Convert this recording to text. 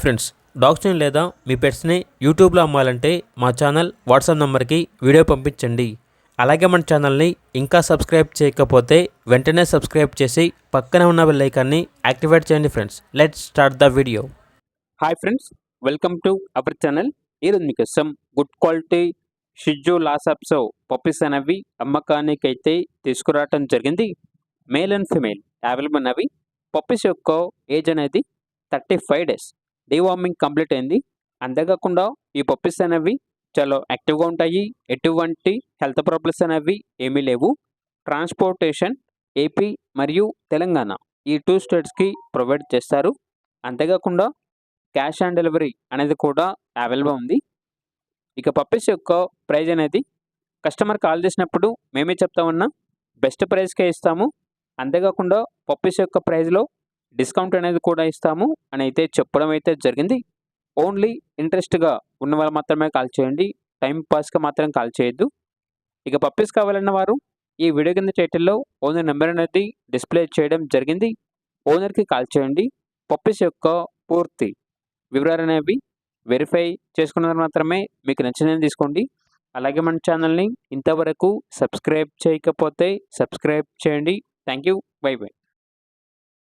Friends, డాగ్స్ని లేదా మీ పెట్స్ని యూట్యూబ్లో అమ్మాలంటే మా ఛానల్ వాట్సాప్ నెంబర్కి వీడియో పంపించండి. అలాగే మన ఛానల్ని ఇంకా సబ్స్క్రైబ్ చేయకపోతే వెంటనే సబ్స్క్రైబ్ చేసి పక్కనే ఉన్న బెల్ ఐకాన్ని యాక్టివేట్ చేయండి. Friends, let's start the video. Hi friends, welcome to our channel. ఈరోజు మీకోసం గుడ్ క్వాలిటీ షిజు లాసాప్సో పప్పీస్ అనేవి అమ్మకానికి అయితే తీసుకురావటం జరిగింది. మేల్ అండ్ ఫిమేల్ అవైలబుల్ ఉన్నవి. పప్పీస్ యొక్క ఏజ్ అనేది 35 డేస్. డీవార్మింగ్ కంప్లీట్ అయింది. అంతేకాకుండా ఈ పప్పీస్ అనేవి చాలా యాక్టివ్గా ఉంటాయి. ఎటువంటి హెల్త్ ప్రాబ్లమ్స్ అనేవి ఏమీ లేవు. ట్రాన్స్పోర్టేషన్ ఏపీ మరియు తెలంగాణ ఈ 2 స్టేట్స్కి ప్రొవైడ్ చేస్తారు. అంతేకాకుండా క్యాష్ ఆన్ డెలివరీ అనేది కూడా అవైలబుల్ ఉంది. ఇక పప్పీస్ యొక్క ప్రైజ్ అనేది కస్టమర్ కాల్ చేసినప్పుడు మేమే చెప్తామన్నా బెస్ట్ ప్రైస్కే ఇస్తాము. అంతేకాకుండా పప్పీస్ యొక్క ప్రైజ్లో డిస్కౌంట్ అనేది కూడా ఇస్తాము అని అయితే చెప్పడం అయితే జరిగింది. ఓన్లీ ఇంట్రెస్ట్గా ఉన్న వాళ్ళు మాత్రమే కాల్ చేయండి. టైం పాస్గా మాత్రం కాల్ చేయొద్దు. ఇక పప్పీస్ కావాలన్న వారు ఈ వీడియో కింద టైటిల్లో ఓనర్ నెంబర్ అనేది డిస్ప్లే చేయడం జరిగింది. ఓనర్కి కాల్ చేయండి. పప్పీస్ యొక్క పూర్తి వివరాలు అనేవి వెరిఫై చేసుకున్నది మాత్రమే మీకు నచ్చినది తీసుకోండి. అలాగే మన ఛానల్ని ఇంతవరకు సబ్స్క్రైబ్ చేయకపోతే సబ్స్క్రైబ్ చేయండి. Thank you. By by.